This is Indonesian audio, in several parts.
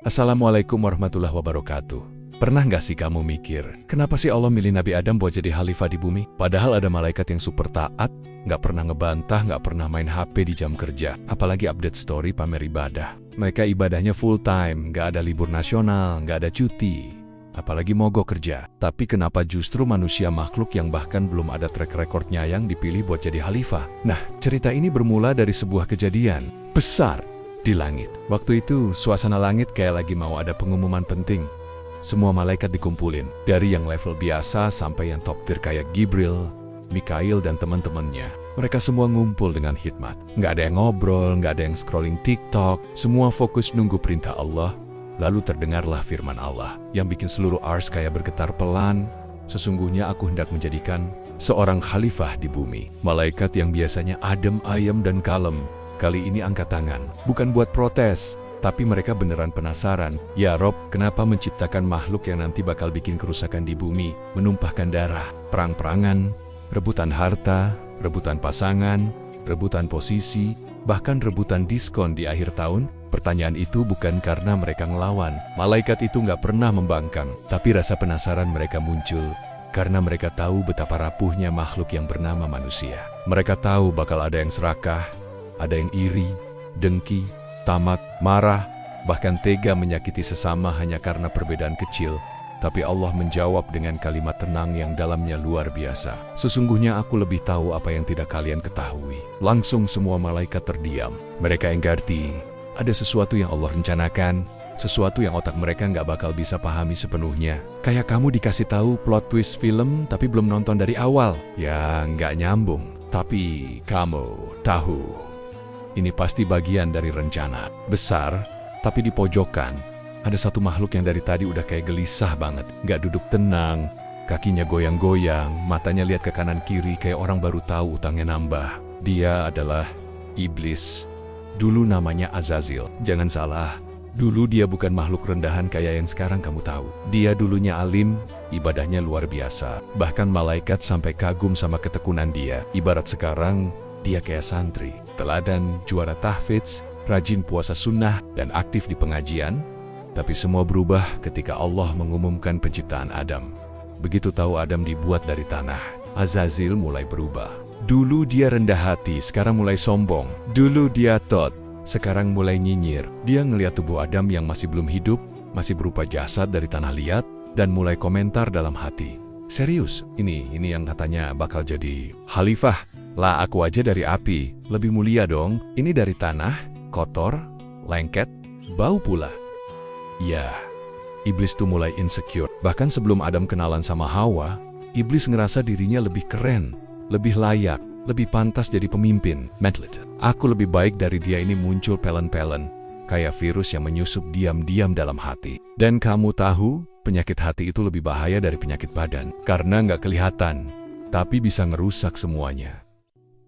Assalamualaikum warahmatullahi wabarakatuh. Pernah nggak sih kamu mikir, kenapa sih Allah milih Nabi Adam buat jadi khalifah di bumi? Padahal ada malaikat yang super taat, nggak pernah ngebantah, nggak pernah main HP di jam kerja, apalagi update story pamer ibadah. Mereka ibadahnya full time, nggak ada libur nasional, nggak ada cuti, apalagi mogok kerja. Tapi kenapa justru manusia makhluk yang bahkan belum ada track recordnya yang dipilih buat jadi khalifah? Nah, cerita ini bermula dari sebuah kejadian besar di langit. Waktu itu, suasana langit kayak lagi mau ada pengumuman penting. Semua malaikat dikumpulin, dari yang level biasa sampai yang top tier kayak Gibril, Mikail, dan teman-temannya. Mereka semua ngumpul dengan hikmat. Nggak ada yang ngobrol, nggak ada yang scrolling TikTok, semua fokus nunggu perintah Allah. Lalu terdengarlah firman Allah, yang bikin seluruh ars kayak bergetar pelan. Sesungguhnya aku hendak menjadikan seorang khalifah di bumi. Malaikat yang biasanya adem, ayem, dan kalem, kali ini angkat tangan, bukan buat protes, tapi mereka beneran penasaran. Ya Rob, kenapa menciptakan makhluk yang nanti bakal bikin kerusakan di bumi, menumpahkan darah, perang-perangan, rebutan harta, rebutan pasangan, rebutan posisi, bahkan rebutan diskon di akhir tahun? Pertanyaan itu bukan karena mereka ngelawan. Malaikat itu nggak pernah membangkang, tapi rasa penasaran mereka muncul karena mereka tahu betapa rapuhnya makhluk yang bernama manusia. Mereka tahu bakal ada yang serakah, ada yang iri, dengki, tamak, marah, bahkan tega menyakiti sesama hanya karena perbedaan kecil. Tapi Allah menjawab dengan kalimat tenang yang dalamnya luar biasa. Sesungguhnya aku lebih tahu apa yang tidak kalian ketahui. Langsung semua malaikat terdiam. Mereka ngerti, ada sesuatu yang Allah rencanakan, sesuatu yang otak mereka nggak bakal bisa pahami sepenuhnya. Kayak kamu dikasih tahu plot twist film tapi belum nonton dari awal. Ya nggak nyambung. Tapi kamu tahu, ini pasti bagian dari rencana besar, tapi di pojokan ada satu makhluk yang dari tadi udah kayak gelisah banget. Nggak duduk tenang, kakinya goyang-goyang, matanya lihat ke kanan kiri kayak orang baru tahu utangnya nambah. Dia adalah iblis. Dulu namanya Azazil. Jangan salah, dulu dia bukan makhluk rendahan kayak yang sekarang kamu tahu. Dia dulunya alim, ibadahnya luar biasa. Bahkan malaikat sampai kagum sama ketekunan dia. Ibarat sekarang, dia kayak santri, teladan, juara tahfidz, rajin puasa sunnah, dan aktif di pengajian. Tapi semua berubah ketika Allah mengumumkan penciptaan Adam. Begitu tahu Adam dibuat dari tanah, Azazil mulai berubah. Dulu dia rendah hati, sekarang mulai sombong. Dulu dia tot, sekarang mulai nyinyir. Dia ngelihat tubuh Adam yang masih belum hidup, masih berupa jasad dari tanah liat, dan mulai komentar dalam hati. Serius, ini yang katanya bakal jadi khalifah. Lah aku aja dari api, lebih mulia dong. Ini dari tanah, kotor, lengket, bau pula. Ya, iblis tuh mulai insecure. Bahkan sebelum Adam kenalan sama Hawa, iblis ngerasa dirinya lebih keren, lebih layak, lebih pantas jadi pemimpin. Medlit, aku lebih baik dari dia. Ini muncul pelen-pelen, kayak virus yang menyusup diam-diam dalam hati. Dan kamu tahu, penyakit hati itu lebih bahaya dari penyakit badan, karena nggak kelihatan, tapi bisa ngerusak semuanya.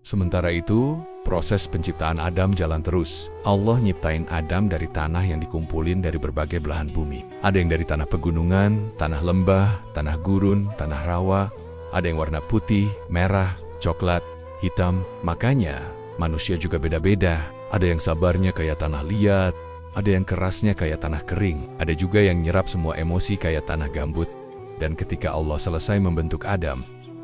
Sementara itu, proses penciptaan Adam jalan terus. Allah nyiptain Adam dari tanah yang dikumpulin dari berbagai belahan bumi. Ada yang dari tanah pegunungan, tanah lembah, tanah gurun, tanah rawa. Ada yang warna putih, merah, coklat, hitam. Makanya, manusia juga beda-beda. Ada yang sabarnya kayak tanah liat, ada yang kerasnya kayak tanah kering. Ada juga yang nyerap semua emosi kayak tanah gambut. Dan ketika Allah selesai membentuk Adam,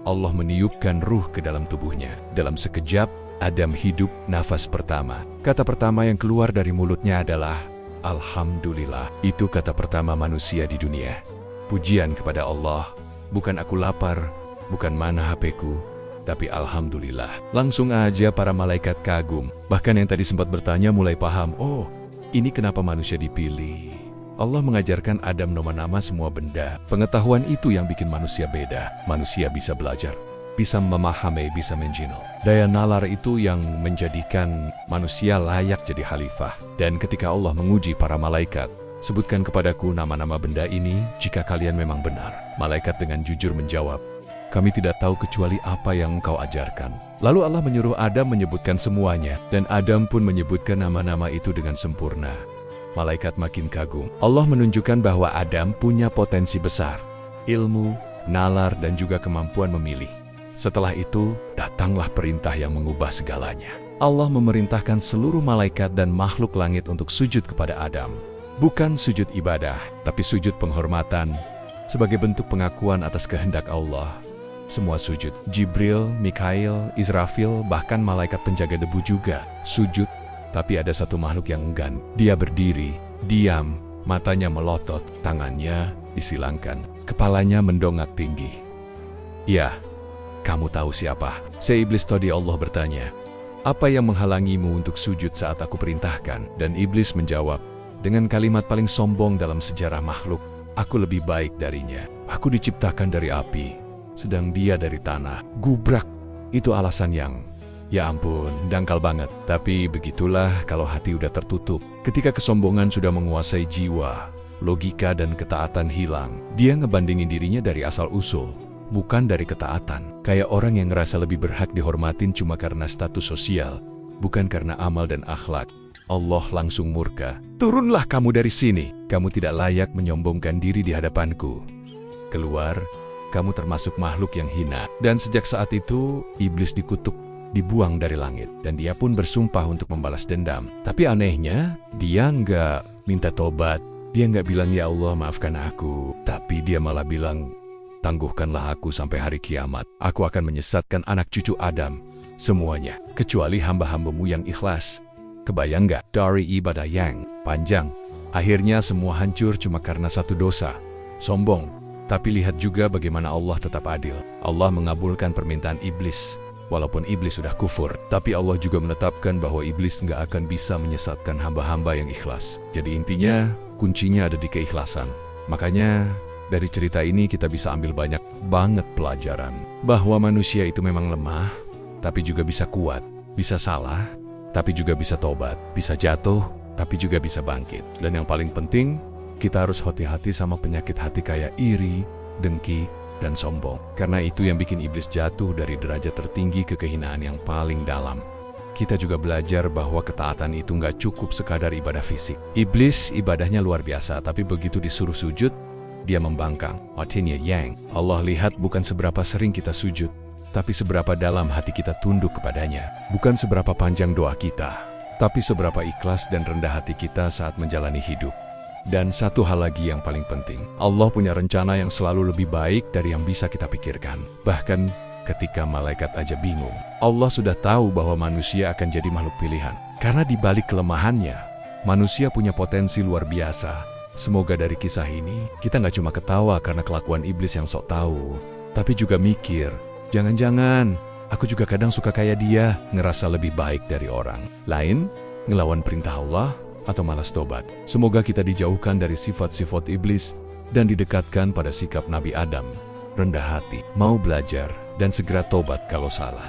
Allah meniupkan ruh ke dalam tubuhnya. Dalam sekejap, Adam hidup nafas pertama. Kata pertama yang keluar dari mulutnya adalah Alhamdulillah. Itu kata pertama manusia di dunia. Pujian kepada Allah. Bukan aku lapar, bukan mana HP-ku, tapi Alhamdulillah. Langsung aja para malaikat kagum. Bahkan yang tadi sempat bertanya mulai paham. Oh, ini kenapa manusia dipilih. Allah mengajarkan Adam nama-nama semua benda. Pengetahuan itu yang bikin manusia beda. Manusia bisa belajar, bisa memahami, bisa menjinol. Daya nalar itu yang menjadikan manusia layak jadi khalifah. Dan ketika Allah menguji para malaikat, sebutkan kepadaku nama-nama benda ini jika kalian memang benar. Malaikat dengan jujur menjawab, kami tidak tahu kecuali apa yang engkau ajarkan. Lalu Allah menyuruh Adam menyebutkan semuanya, dan Adam pun menyebutkan nama-nama itu dengan sempurna. Malaikat makin kagum. Allah menunjukkan bahwa Adam punya potensi besar, ilmu, nalar, dan juga kemampuan memilih. Setelah itu, datanglah perintah yang mengubah segalanya. Allah memerintahkan seluruh malaikat dan makhluk langit untuk sujud kepada Adam. Bukan sujud ibadah, tapi sujud penghormatan, sebagai bentuk pengakuan atas kehendak Allah. Semua sujud, Jibril, Mikail, Israfil, bahkan malaikat penjaga debu juga sujud. Tapi ada satu makhluk yang enggan. Dia berdiri, diam, matanya melotot, tangannya disilangkan, kepalanya mendongak tinggi. Ya, kamu tahu siapa? Iblis tadi. Allah bertanya, apa yang menghalangimu untuk sujud saat aku perintahkan? Dan iblis menjawab, dengan kalimat paling sombong dalam sejarah makhluk, aku lebih baik darinya. Aku diciptakan dari api, sedang dia dari tanah. Gubrak. Itu alasan yang, ya ampun, dangkal banget. Tapi begitulah kalau hati udah tertutup. Ketika kesombongan sudah menguasai jiwa, logika dan ketaatan hilang. Dia ngebandingin dirinya dari asal-usul, bukan dari ketaatan. Kayak orang yang ngerasa lebih berhak dihormatin cuma karena status sosial, bukan karena amal dan akhlak. Allah langsung murka. Turunlah kamu dari sini. Kamu tidak layak menyombongkan diri di hadapanku. Keluar, kamu termasuk makhluk yang hina. Dan sejak saat itu, iblis dikutuk, dibuang dari langit. Dan dia pun bersumpah untuk membalas dendam. Tapi anehnya, dia nggak minta tobat. Dia nggak bilang, ya Allah maafkan aku. Tapi dia malah bilang, tangguhkanlah aku sampai hari kiamat. Aku akan menyesatkan anak cucu Adam, semuanya, kecuali hamba-hambamu yang ikhlas. Kebayang nggak? Dari ibadah yang panjang, akhirnya semua hancur cuma karena satu dosa, sombong. Tapi lihat juga bagaimana Allah tetap adil. Allah mengabulkan permintaan iblis, walaupun iblis sudah kufur. Tapi Allah juga menetapkan bahwa iblis nggak akan bisa menyesatkan hamba-hamba yang ikhlas. Jadi intinya, kuncinya ada di keikhlasan. Makanya, dari cerita ini kita bisa ambil banyak banget pelajaran. Bahwa manusia itu memang lemah, tapi juga bisa kuat, bisa salah, tapi juga bisa tobat, bisa jatuh, tapi juga bisa bangkit. Dan yang paling penting, kita harus hati-hati sama penyakit hati kayak iri, dengki, dan sombong. Karena itu yang bikin iblis jatuh dari derajat tertinggi ke kehinaan yang paling dalam. Kita juga belajar bahwa ketaatan itu nggak cukup sekadar ibadah fisik. Iblis ibadahnya luar biasa, tapi begitu disuruh sujud, dia membangkang. Artinya yang Allah lihat bukan seberapa sering kita sujud, tapi seberapa dalam hati kita tunduk kepadanya. Bukan seberapa panjang doa kita, tapi seberapa ikhlas dan rendah hati kita saat menjalani hidup. Dan satu hal lagi yang paling penting, Allah punya rencana yang selalu lebih baik dari yang bisa kita pikirkan. Bahkan ketika malaikat aja bingung, Allah sudah tahu bahwa manusia akan jadi makhluk pilihan. Karena di balik kelemahannya, manusia punya potensi luar biasa. Semoga dari kisah ini, kita nggak cuma ketawa karena kelakuan iblis yang sok tahu, tapi juga mikir, jangan-jangan aku juga kadang suka kayak dia, ngerasa lebih baik dari orang lain, ngelawan perintah Allah, atau malas tobat. Semoga kita dijauhkan dari sifat-sifat iblis dan didekatkan pada sikap Nabi Adam, rendah hati, mau belajar, dan segera tobat kalau salah.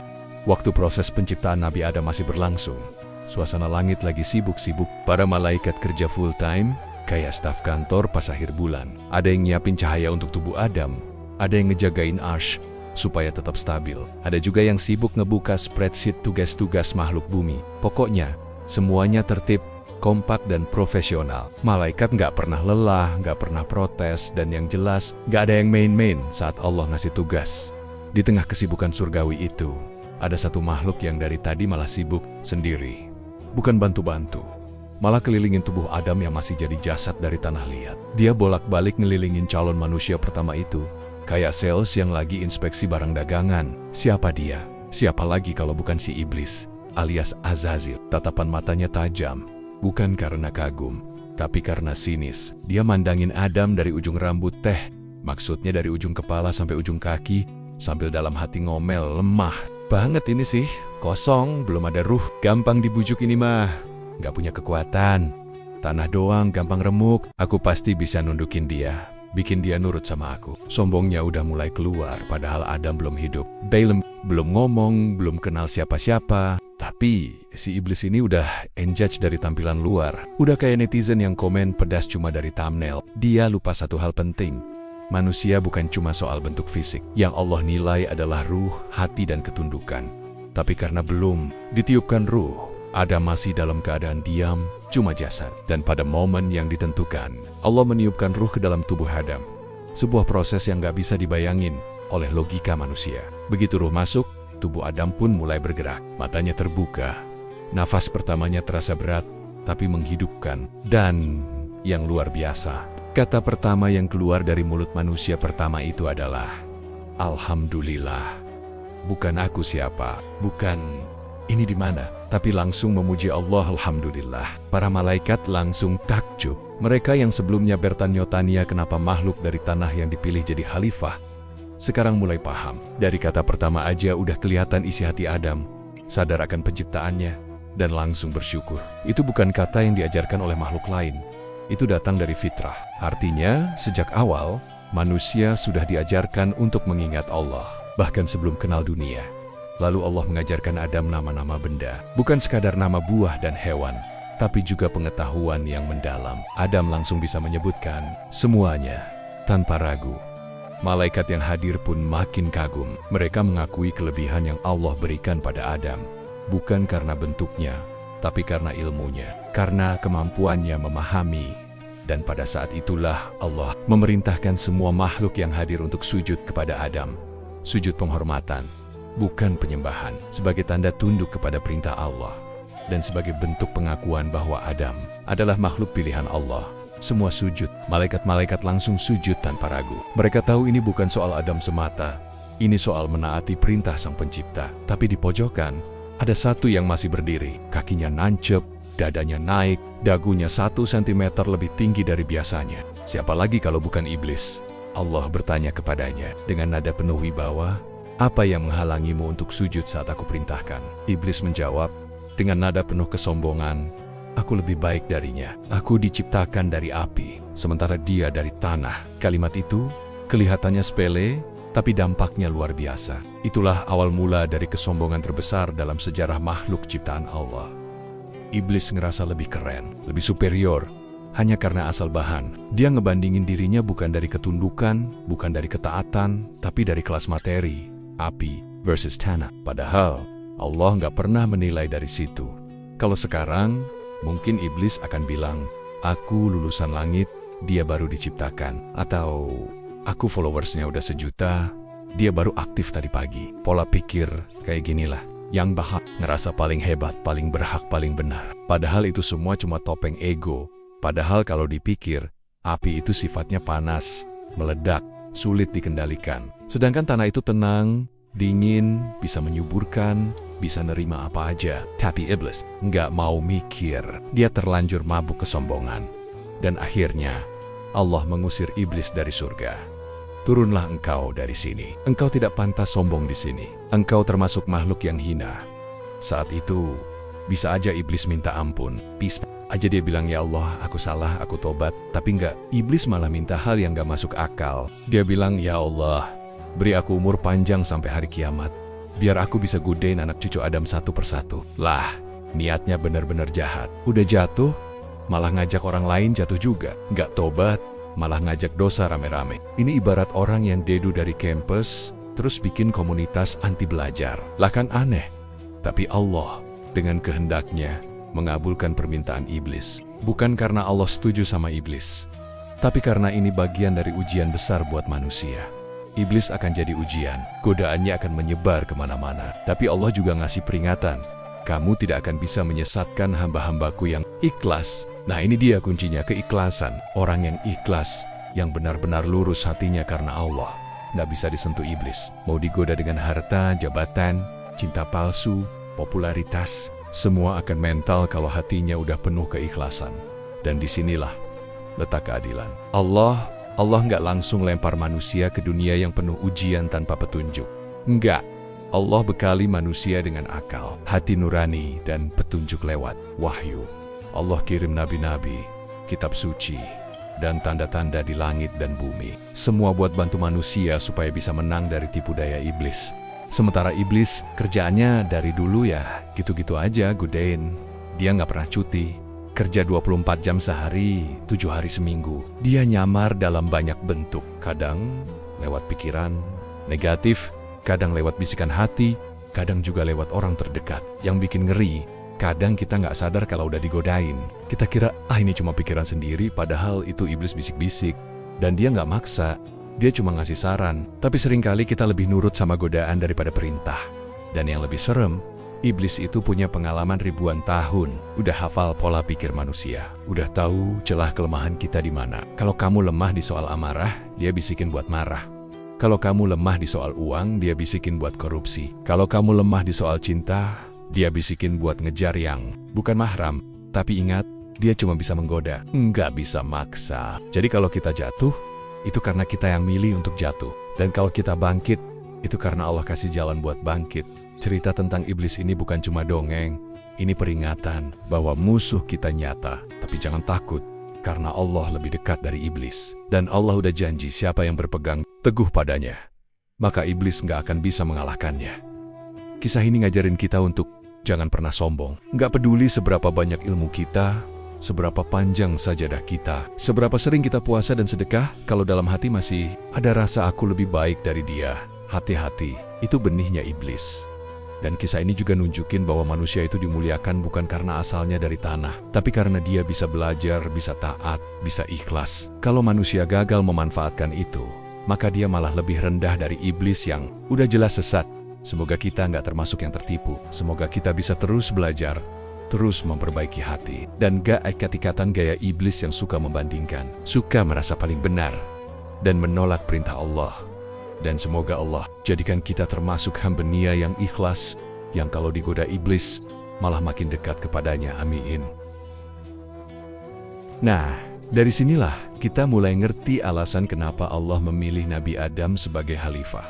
Waktu proses penciptaan Nabi Adam masih berlangsung, suasana langit lagi sibuk-sibuk, para malaikat kerja full time, kayak staf kantor pas akhir bulan. Ada yang nyiapin cahaya untuk tubuh Adam, ada yang ngejagain arsy supaya tetap stabil. Ada juga yang sibuk ngebuka spreadsheet tugas-tugas makhluk bumi. Pokoknya, semuanya tertib, kompak, dan profesional. Malaikat nggak pernah lelah, nggak pernah protes, dan yang jelas, nggak ada yang main-main saat Allah ngasih tugas. Di tengah kesibukan surgawi itu, ada satu makhluk yang dari tadi malah sibuk sendiri. Bukan bantu-bantu, malah kelilingin tubuh Adam yang masih jadi jasad dari tanah liat. Dia bolak-balik ngelilingin calon manusia pertama itu, kayak sales yang lagi inspeksi barang dagangan. Siapa dia? Siapa lagi kalau bukan si iblis, alias Azazil. Tatapan matanya tajam, bukan karena kagum, tapi karena sinis. Dia mandangin Adam dari ujung rambut teh, maksudnya dari ujung kepala sampai ujung kaki, sambil dalam hati ngomel, lemah banget ini sih, kosong, belum ada ruh, gampang dibujuk ini mah, gak punya kekuatan, tanah doang, gampang remuk, aku pasti bisa nundukin dia, bikin dia nurut sama aku. Sombongnya udah mulai keluar, padahal Adam belum hidup. Balaam belum ngomong, belum kenal siapa-siapa. Tapi si iblis ini udah enjudge dari tampilan luar. Udah kayak netizen yang komen pedas cuma dari thumbnail. Dia lupa satu hal penting. Manusia bukan cuma soal bentuk fisik. Yang Allah nilai adalah ruh, hati, dan ketundukan. Tapi karena belum ditiupkan ruh, Adam masih dalam keadaan diam, cuma jasad. Dan pada momen yang ditentukan, Allah meniupkan ruh ke dalam tubuh Adam. Sebuah proses yang gak bisa dibayangin oleh logika manusia. Begitu ruh masuk, tubuh Adam pun mulai bergerak. Matanya terbuka. Nafas pertamanya terasa berat, tapi menghidupkan. Dan yang luar biasa. Kata pertama yang keluar dari mulut manusia pertama itu adalah Alhamdulillah. Bukan aku siapa, bukan ini di mana, tapi langsung memuji Allah. Alhamdulillah. Para malaikat langsung takjub. Mereka yang sebelumnya bertanya-tanya kenapa makhluk dari tanah yang dipilih jadi khalifah, sekarang mulai paham. Dari kata pertama aja udah kelihatan isi hati Adam, sadar akan penciptaannya, dan langsung bersyukur. Itu bukan kata yang diajarkan oleh makhluk lain. Itu datang dari fitrah. Artinya, sejak awal, manusia sudah diajarkan untuk mengingat Allah, bahkan sebelum kenal dunia. Lalu Allah mengajarkan Adam nama-nama benda, bukan sekadar nama buah dan hewan, tapi juga pengetahuan yang mendalam. Adam langsung bisa menyebutkan semuanya tanpa ragu. Malaikat yang hadir pun makin kagum. Mereka mengakui kelebihan yang Allah berikan pada Adam, bukan karena bentuknya, tapi karena ilmunya, karena kemampuannya memahami. Dan pada saat itulah Allah memerintahkan semua makhluk yang hadir untuk sujud kepada Adam. Sujud penghormatan, bukan penyembahan, sebagai tanda tunduk kepada perintah Allah. Dan sebagai bentuk pengakuan bahwa Adam adalah makhluk pilihan Allah. Semua sujud, malaikat-malaikat langsung sujud tanpa ragu. Mereka tahu ini bukan soal Adam semata, ini soal menaati perintah Sang Pencipta. Tapi di pojokan, ada satu yang masih berdiri, kakinya nancep, dadanya naik, dagunya 1 cm lebih tinggi dari biasanya. Siapa lagi kalau bukan iblis? Allah bertanya kepadanya dengan nada penuh wibawa, "Apa yang menghalangimu untuk sujud saat aku perintahkan?" Iblis menjawab dengan nada penuh kesombongan, "Aku lebih baik darinya. Aku diciptakan dari api, sementara dia dari tanah." Kalimat itu kelihatannya sepele, tapi dampaknya luar biasa. Itulah awal mula dari kesombongan terbesar dalam sejarah makhluk ciptaan Allah. Iblis ngerasa lebih keren, lebih superior, hanya karena asal bahan. Dia ngebandingin dirinya bukan dari ketundukan, bukan dari ketaatan, tapi dari kelas materi, api versus tanah. Padahal Allah nggak pernah menilai dari situ. Kalau sekarang, mungkin iblis akan bilang, "Aku lulusan langit, dia baru diciptakan." Atau, "Aku followersnya udah 1 juta, dia baru aktif tadi pagi." Pola pikir kayak ginilah. Yang bahak, ngerasa paling hebat, paling berhak, paling benar. Padahal itu semua cuma topeng ego. Padahal kalau dipikir, api itu sifatnya panas, meledak, sulit dikendalikan. Sedangkan tanah itu tenang, dingin, bisa menyuburkan, bisa nerima apa aja. Tapi iblis nggak mau mikir. Dia terlanjur mabuk kesombongan. Dan akhirnya, Allah mengusir iblis dari surga. "Turunlah engkau dari sini. Engkau tidak pantas sombong di sini. Engkau termasuk makhluk yang hina." Saat itu, bisa aja iblis minta ampun. Peace aja dia bilang, "Ya Allah, aku salah, aku tobat." Tapi enggak, iblis malah minta hal yang gak masuk akal. Dia bilang, "Ya Allah, beri aku umur panjang sampai hari kiamat, biar aku bisa godain anak cucu Adam satu persatu." Lah, niatnya benar-benar jahat. Udah jatuh, malah ngajak orang lain jatuh juga. Nggak tobat, malah ngajak dosa rame-rame. Ini ibarat orang yang dedu dari kampus, terus bikin komunitas anti belajar. Lah kan aneh. Tapi Allah, dengan kehendaknya, mengabulkan permintaan iblis. Bukan karena Allah setuju sama iblis, tapi karena ini bagian dari ujian besar buat manusia. Iblis akan jadi ujian, godaannya akan menyebar kemana-mana. Tapi Allah juga ngasih peringatan, kamu tidak akan bisa menyesatkan hamba-hambaku yang ikhlas. Nah ini dia kuncinya, keikhlasan. Orang yang ikhlas, yang benar-benar lurus hatinya karena Allah, nggak bisa disentuh iblis. Mau digoda dengan harta, jabatan, cinta palsu, popularitas, semua akan mental kalau hatinya udah penuh keikhlasan. Dan disinilah letak keadilan. Allah nggak langsung lempar manusia ke dunia yang penuh ujian tanpa petunjuk. Enggak. Allah bekali manusia dengan akal, hati nurani, dan petunjuk lewat wahyu. Allah kirim nabi-nabi, kitab suci, dan tanda-tanda di langit dan bumi. Semua buat bantu manusia supaya bisa menang dari tipu daya iblis. Sementara iblis kerjaannya dari dulu ya gitu-gitu aja, godain. Dia nggak pernah cuti, kerja 24 jam sehari, 7 hari seminggu. Dia nyamar dalam banyak bentuk, kadang lewat pikiran negatif, kadang lewat bisikan hati, kadang juga lewat orang terdekat. Yang bikin ngeri, kadang kita nggak sadar kalau udah digodain. Kita kira, ini cuma pikiran sendiri, padahal itu iblis bisik-bisik. Dan dia nggak maksa, dia cuma ngasih saran. Tapi seringkali kita lebih nurut sama godaan daripada perintah. Dan yang lebih serem, Iblis itu punya pengalaman ribuan tahun, udah hafal pola pikir manusia, udah tahu celah kelemahan kita di mana. Kalau kamu lemah di soal amarah, dia bisikin buat marah. Kalau kamu lemah di soal uang, dia bisikin buat korupsi. Kalau kamu lemah di soal cinta, dia bisikin buat ngejar yang bukan mahram. Tapi ingat, dia cuma bisa menggoda, nggak bisa maksa. Jadi kalau kita jatuh, itu karena kita yang milih untuk jatuh. Dan kalau kita bangkit, itu karena Allah kasih jalan buat bangkit. Cerita tentang iblis ini bukan cuma dongeng, ini peringatan bahwa musuh kita nyata. Tapi jangan takut, karena Allah lebih dekat dari iblis. Dan Allah udah janji siapa yang berpegang teguh padanya, maka iblis nggak akan bisa mengalahkannya. Kisah ini ngajarin kita untuk jangan pernah sombong. Nggak peduli seberapa banyak ilmu kita, seberapa panjang sajadah kita, seberapa sering kita puasa dan sedekah, kalau dalam hati masih ada rasa aku lebih baik dari dia, hati-hati, itu benihnya iblis. Dan kisah ini juga nunjukin bahwa manusia itu dimuliakan bukan karena asalnya dari tanah, tapi karena dia bisa belajar, bisa taat, bisa ikhlas. Kalau manusia gagal memanfaatkan itu, maka dia malah lebih rendah dari iblis yang udah jelas sesat. Semoga kita nggak termasuk yang tertipu. Semoga kita bisa terus belajar, terus memperbaiki hati, dan gak ikat-ikatan gaya iblis yang suka membandingkan, suka merasa paling benar, dan menolak perintah Allah. Dan semoga Allah jadikan kita termasuk hamba-Nya yang ikhlas, yang kalau digoda iblis, malah makin dekat kepadanya. Amin. Nah, dari sinilah kita mulai ngerti alasan kenapa Allah memilih Nabi Adam sebagai khalifah,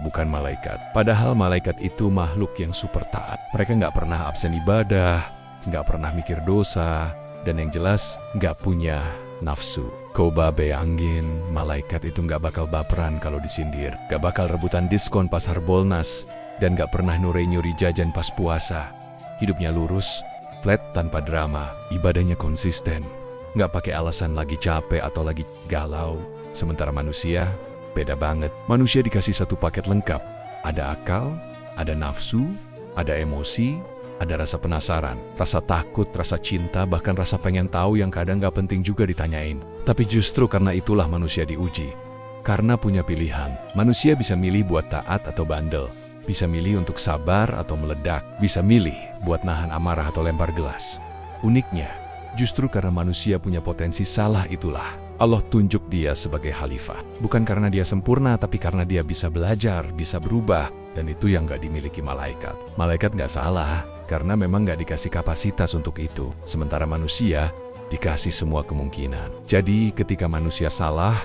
bukan malaikat. Padahal malaikat itu makhluk yang super taat. Mereka nggak pernah absen ibadah, nggak pernah mikir dosa, dan yang jelas nggak punya nafsu. Koba angin, malaikat itu nggak bakal baperan kalau disindir, nggak bakal rebutan diskon pas Harbolnas, dan nggak pernah nyuri jajan pas puasa. Hidupnya lurus, flat tanpa drama, ibadahnya konsisten, nggak pakai alasan lagi capek atau lagi galau. Sementara manusia beda banget. Manusia dikasih satu paket lengkap. Ada akal, ada nafsu, ada emosi, ada rasa penasaran, rasa takut, rasa cinta, bahkan rasa pengen tahu yang kadang gak penting juga ditanyain. Tapi justru karena itulah manusia diuji. Karena punya pilihan, manusia bisa milih buat taat atau bandel, bisa milih untuk sabar atau meledak, bisa milih buat nahan amarah atau lempar gelas. Uniknya, justru karena manusia punya potensi salah itulah Allah tunjuk dia sebagai khalifah. Bukan karena dia sempurna, tapi karena dia bisa belajar, bisa berubah. Dan itu yang gak dimiliki malaikat. Malaikat gak salah, karena memang gak dikasih kapasitas untuk itu. Sementara manusia dikasih semua kemungkinan. Jadi ketika manusia salah,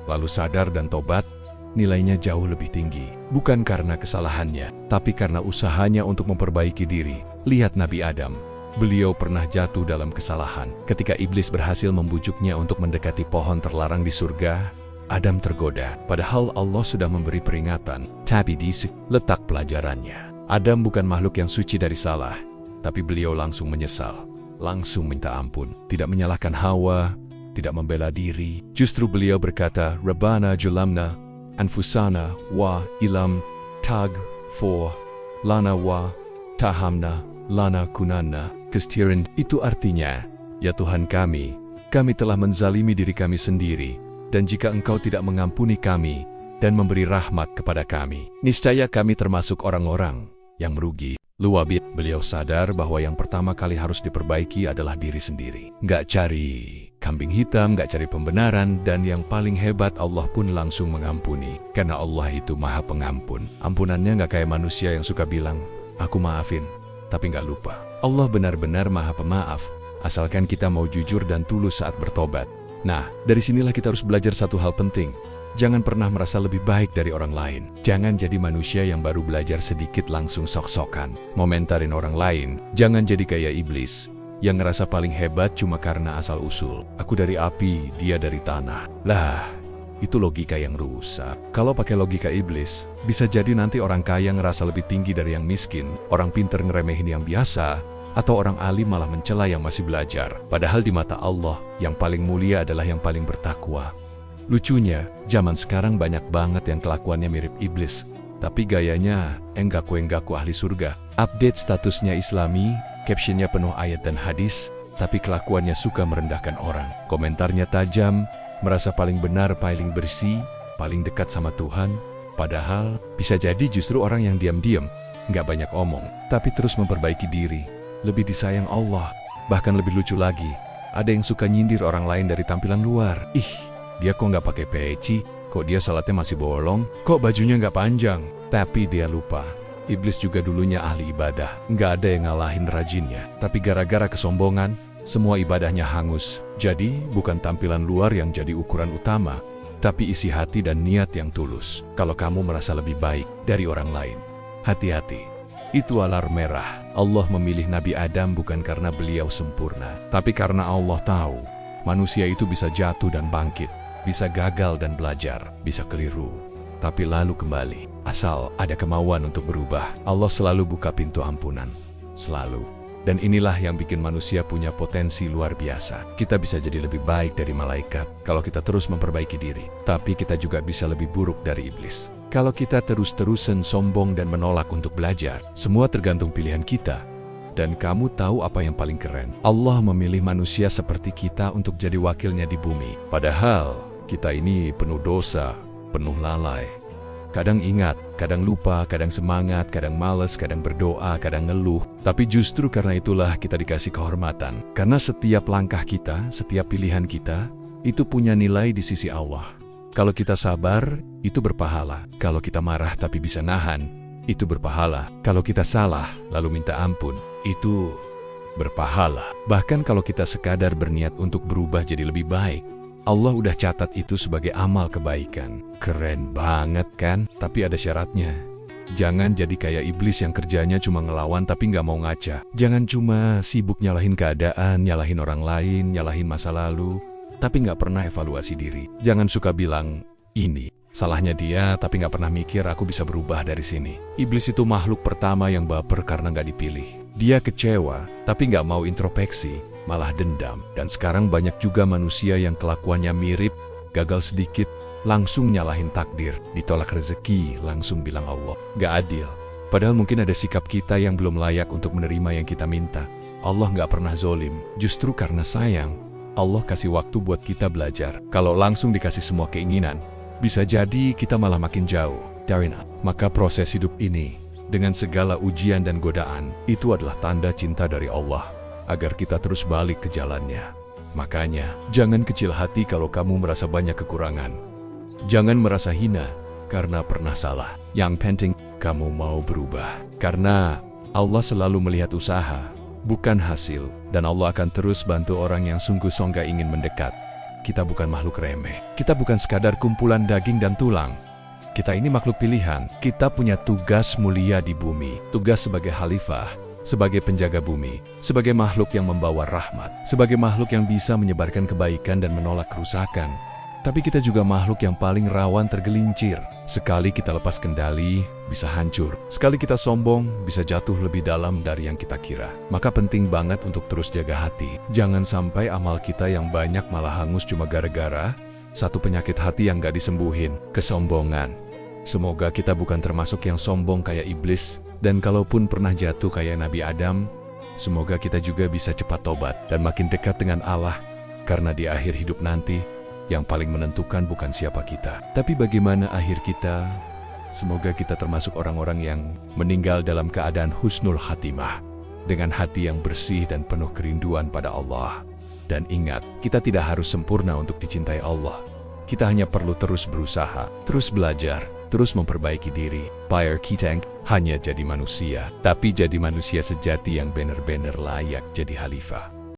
lalu sadar dan tobat, nilainya jauh lebih tinggi. Bukan karena kesalahannya, tapi karena usahanya untuk memperbaiki diri. Lihat Nabi Adam. Beliau pernah jatuh dalam kesalahan. Ketika iblis berhasil membujuknya untuk mendekati pohon terlarang di surga, Adam tergoda. Padahal Allah sudah memberi peringatan. Tapi di letak pelajarannya. Adam bukan makhluk yang suci dari salah, tapi beliau langsung menyesal, langsung minta ampun. Tidak menyalahkan Hawa, tidak membela diri. Justru beliau berkata, Rabbana julamna anfusana wa ilam tag for lana wa tahamna lana kunana kestirin. Itu artinya, ya Tuhan kami telah menzalimi diri kami sendiri, dan jika Engkau tidak mengampuni kami dan memberi rahmat kepada kami, niscaya kami termasuk orang-orang yang merugi. Luwabit, beliau sadar bahwa yang pertama kali harus diperbaiki adalah diri sendiri. Nggak cari kambing hitam, nggak cari pembenaran, dan yang paling hebat Allah pun langsung mengampuni. Karena Allah itu maha pengampun. Ampunannya nggak kayak manusia yang suka bilang, aku maafin, tapi nggak lupa. Allah benar-benar maha pemaaf, asalkan kita mau jujur dan tulus saat bertobat. Nah, dari sinilah kita harus belajar satu hal penting. Jangan pernah merasa lebih baik dari orang lain. Jangan jadi manusia yang baru belajar sedikit langsung sok-sokan, momentarin orang lain. Jangan jadi kayak iblis, yang ngerasa paling hebat cuma karena asal-usul. Aku dari api, dia dari tanah. Lah, itu logika yang rusak. Kalau pakai logika iblis, bisa jadi nanti orang kaya ngerasa lebih tinggi dari yang miskin, orang pinter ngeremehin yang biasa, atau orang alim malah mencela yang masih belajar. Padahal di mata Allah, yang paling mulia adalah yang paling bertakwa. Lucunya, zaman sekarang banyak banget yang kelakuannya mirip iblis, tapi gayanya enggaku ahli surga. Update statusnya Islami, captionnya penuh ayat dan hadis, tapi kelakuannya suka merendahkan orang. Komentarnya tajam, merasa paling benar, paling bersih, paling dekat sama Tuhan. Padahal bisa jadi justru orang yang diam-diam nggak banyak omong, tapi terus memperbaiki diri. Lebih disayang Allah. Bahkan lebih lucu lagi, ada yang suka nyindir orang lain dari tampilan luar. Ih, dia kok nggak pakai peci? Kok dia salatnya masih bolong? Kok bajunya nggak panjang? Tapi dia lupa, iblis juga dulunya ahli ibadah. Nggak ada yang ngalahin rajinnya. Tapi gara-gara kesombongan, semua ibadahnya hangus. Jadi, bukan tampilan luar yang jadi ukuran utama, tapi isi hati dan niat yang tulus. Kalau kamu merasa lebih baik dari orang lain, hati-hati. Itu alarm merah. Allah memilih Nabi Adam bukan karena beliau sempurna, tapi karena Allah tahu manusia itu bisa jatuh dan bangkit, bisa gagal dan belajar, bisa keliru, tapi lalu kembali. Asal ada kemauan untuk berubah, Allah selalu buka pintu ampunan. Selalu. Dan inilah yang bikin manusia punya potensi luar biasa. Kita bisa jadi lebih baik dari malaikat kalau kita terus memperbaiki diri. Tapi kita juga bisa lebih buruk dari iblis kalau kita terus-terusan sombong dan menolak untuk belajar. Semua tergantung pilihan kita. Dan kamu tahu apa yang paling keren? Allah memilih manusia seperti kita untuk jadi wakilnya di bumi. Padahal kita ini penuh dosa, penuh lalai. Kadang ingat, kadang lupa, kadang semangat, kadang malas, kadang berdoa, kadang ngeluh. Tapi justru karena itulah kita dikasih kehormatan. Karena setiap langkah kita, setiap pilihan kita, itu punya nilai di sisi Allah. Kalau kita sabar, itu berpahala. Kalau kita marah tapi bisa nahan, itu berpahala. Kalau kita salah, lalu minta ampun, itu berpahala. Bahkan kalau kita sekadar berniat untuk berubah jadi lebih baik, Allah udah catat itu sebagai amal kebaikan. Keren banget kan? Tapi ada syaratnya. Jangan jadi kayak iblis yang kerjanya cuma ngelawan tapi nggak mau ngaca. Jangan cuma sibuk nyalahin keadaan, nyalahin orang lain, nyalahin masa lalu, tapi nggak pernah evaluasi diri. Jangan suka bilang, ini salahnya dia, tapi nggak pernah mikir aku bisa berubah dari sini. Iblis itu makhluk pertama yang baper karena nggak dipilih. Dia kecewa, tapi nggak mau introspeksi, malah dendam. Dan sekarang banyak juga manusia yang kelakuannya mirip, gagal sedikit, langsung nyalahin takdir, ditolak rezeki, langsung bilang Allah nggak adil. Padahal mungkin ada sikap kita yang belum layak untuk menerima yang kita minta. Allah nggak pernah zolim, justru karena sayang, Allah kasih waktu buat kita belajar. Kalau langsung dikasih semua keinginan, bisa jadi kita malah makin jauh dari Allah. Maka proses hidup ini, dengan segala ujian dan godaan, itu adalah tanda cinta dari Allah, agar kita terus balik ke jalannya. Makanya, jangan kecil hati kalau kamu merasa banyak kekurangan. Jangan merasa hina karena pernah salah. Yang penting, kamu mau berubah. Karena Allah selalu melihat usaha, bukan hasil. Dan Allah akan terus bantu orang yang sungguh-sungguh ingin mendekat. Kita bukan makhluk remeh. Kita bukan sekadar kumpulan daging dan tulang. Kita ini makhluk pilihan. Kita punya tugas mulia di bumi. Tugas sebagai khalifah, sebagai penjaga bumi, sebagai makhluk yang membawa rahmat, sebagai makhluk yang bisa menyebarkan kebaikan dan menolak kerusakan. Tapi kita juga makhluk yang paling rawan tergelincir. Sekali kita lepas kendali, bisa hancur. Sekali kita sombong, bisa jatuh lebih dalam dari yang kita kira. Maka penting banget untuk terus jaga hati. Jangan sampai amal kita yang banyak malah hangus cuma gara-gara satu penyakit hati yang gak disembuhin, kesombongan. Semoga kita bukan termasuk yang sombong kayak iblis. Dan kalaupun pernah jatuh kayak Nabi Adam, semoga kita juga bisa cepat tobat dan makin dekat dengan Allah. Karena di akhir hidup nanti, yang paling menentukan bukan siapa kita, tapi bagaimana akhir kita. Semoga kita termasuk orang-orang yang meninggal dalam keadaan husnul khatimah, dengan hati yang bersih dan penuh kerinduan pada Allah. Dan ingat, kita tidak harus sempurna untuk dicintai Allah. Kita hanya perlu terus berusaha, terus belajar, terus memperbaiki diri. Biar kita hanya jadi manusia, tapi jadi manusia sejati yang benar-benar layak jadi khalifah.